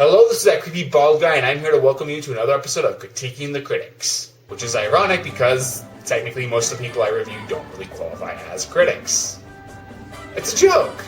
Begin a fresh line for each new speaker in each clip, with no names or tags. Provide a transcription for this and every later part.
Hello, this is that creepy bald guy, and I'm here to welcome you to another episode of Critiquing the Critics. Which is ironic because, technically, most of the people I review don't really qualify as critics. It's a joke!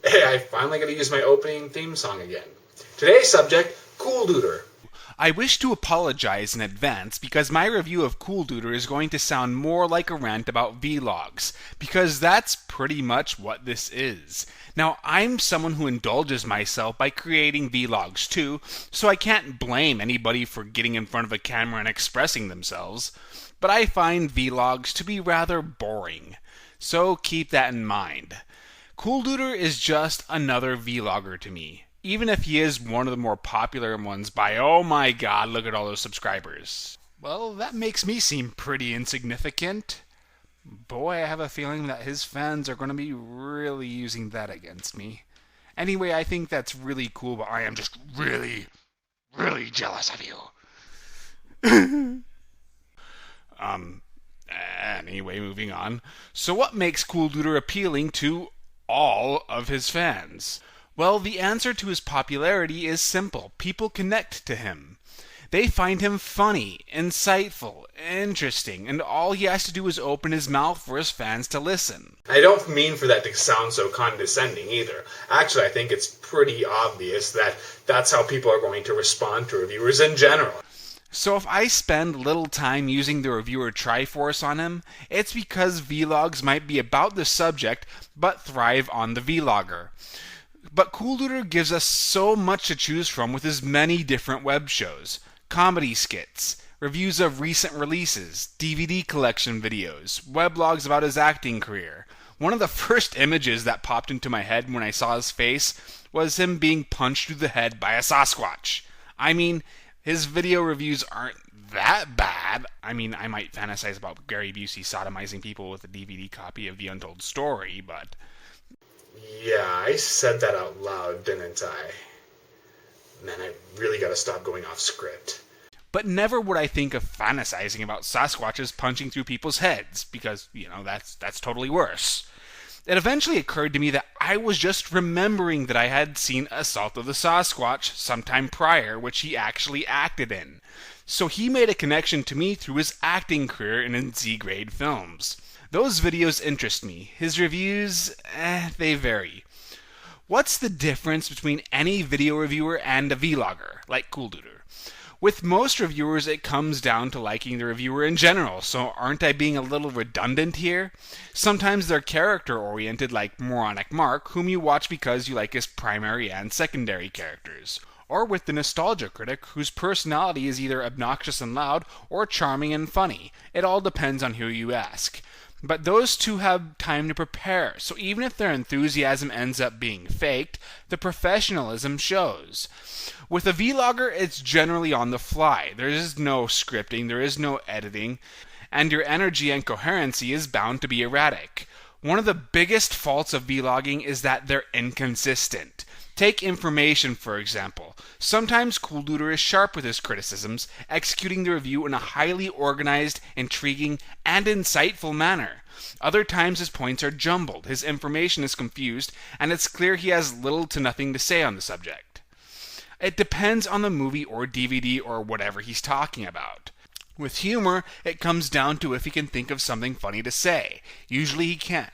I finally got to use my opening theme song again. Today's subject, Coolduder.
I wish to apologize in advance because my review of Coolduder is going to sound more like a rant about vlogs, because that's pretty much what this is. Now, I'm someone who indulges myself by creating vlogs too, so I can't blame anybody for getting in front of a camera and expressing themselves, but I find vlogs to be rather boring, so keep that in mind. Coolduder is just another vlogger to me, even if he is one of the more popular ones by, oh my god, look at all those subscribers. Well, that makes me seem pretty insignificant. Boy, I have a feeling that his fans are going to be really using that against me. Anyway, I think that's really cool, but I am just really jealous of you. Anyway, moving on. So what makes Coolduder appealing to all of his fans? Well, the answer to his popularity is simple. People connect to him. They find him funny, insightful, interesting, and all he has to do is open his mouth for his fans to listen.
I don't mean for that to sound so condescending either. Actually, I think it's pretty obvious that that's how people are going to respond to reviewers in general.
So if I spend little time using the reviewer Triforce on him, it's because vlogs might be about the subject, but thrive on the vlogger. But Coolduder gives us so much to choose from with his many different web shows, comedy skits, reviews of recent releases, DVD collection videos, weblogs about his acting career. One of the first images that popped into my head when I saw his face was him being punched through the head by a Sasquatch. I mean, his video reviews aren't that bad. I mean, I might fantasize about Gary Busey sodomizing people with a DVD copy of The Untold Story, but...
Yeah, I said that out loud, didn't I? Man, I really gotta stop going off script.
But never would I think of fantasizing about Sasquatches punching through people's heads, because, that's totally worse. It eventually occurred to me that I was just remembering that I had seen Assault of the Sasquatch sometime prior, which he actually acted in. So he made a connection to me through his acting career in Z-grade films. Those videos interest me. His reviews, they vary. What's the difference between any video reviewer and a vlogger, like Coolduder? With most reviewers, it comes down to liking the reviewer in general, so aren't I being a little redundant here? Sometimes they're character-oriented, like Moronic Mark, whom you watch because you like his primary and secondary characters. Or with the Nostalgia Critic, whose personality is either obnoxious and loud, or charming and funny. It all depends on who you ask. But those two have time to prepare, so even if their enthusiasm ends up being faked, the professionalism shows. With a vlogger, it's generally on the fly. There is no scripting, there is no editing, and your energy and coherency is bound to be erratic. One of the biggest faults of vlogging is that they're inconsistent. Take information, for example. Sometimes Coolduder is sharp with his criticisms, executing the review in a highly organized, intriguing, and insightful manner. Other times his points are jumbled, his information is confused, and it's clear he has little to nothing to say on the subject. It depends on the movie or DVD or whatever he's talking about. With humor, it comes down to if he can think of something funny to say. Usually he can't.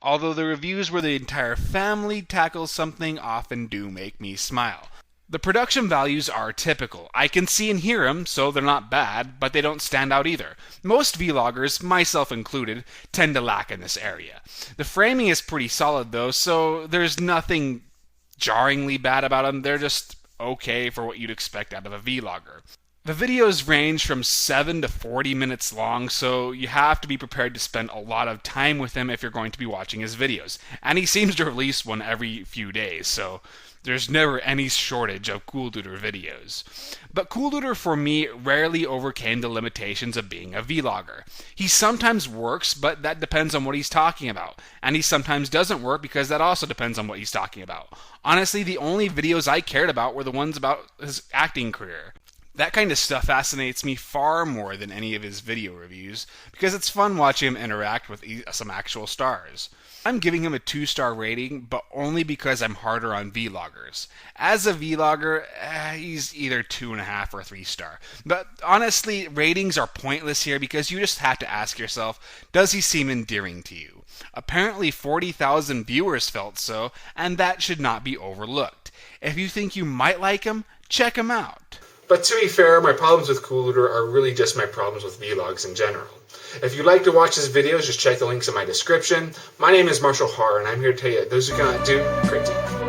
Although the reviews where the entire family tackles something often do make me smile. The production values are typical. I can see and hear them, so they're not bad, but they don't stand out either. Most vloggers, myself included, tend to lack in this area. The framing is pretty solid though, so there's nothing jarringly bad about them. They're just okay for what you'd expect out of a vlogger. The videos range from 7 to 40 minutes long, so you have to be prepared to spend a lot of time with him if you're going to be watching his videos. And he seems to release one every few days, so There's never any shortage of Coolduder videos. But Coolduder for me rarely overcame the limitations of being a vlogger. He sometimes works, but that depends on what he's talking about. And he sometimes doesn't work because that also depends on what he's talking about. Honestly, the only videos I cared about were the ones about his acting career. That kind of stuff fascinates me far more than any of his video reviews, because it's fun watching him interact with some actual stars. I'm giving him a 2-star rating, but only because I'm harder on vloggers. As a vlogger, he's either 2.5 or 3-star. But honestly, ratings are pointless here because you just have to ask yourself, does he seem endearing to you? Apparently 40,000 viewers felt so, and that should not be overlooked. If you think you might like him, check him out.
But to be fair, my problems with Coolduder are really just my problems with vlogs in general. If you'd like to watch his videos, just check the links in my description. My name is Marshall Har, and I'm here to tell you that those who cannot do, critique.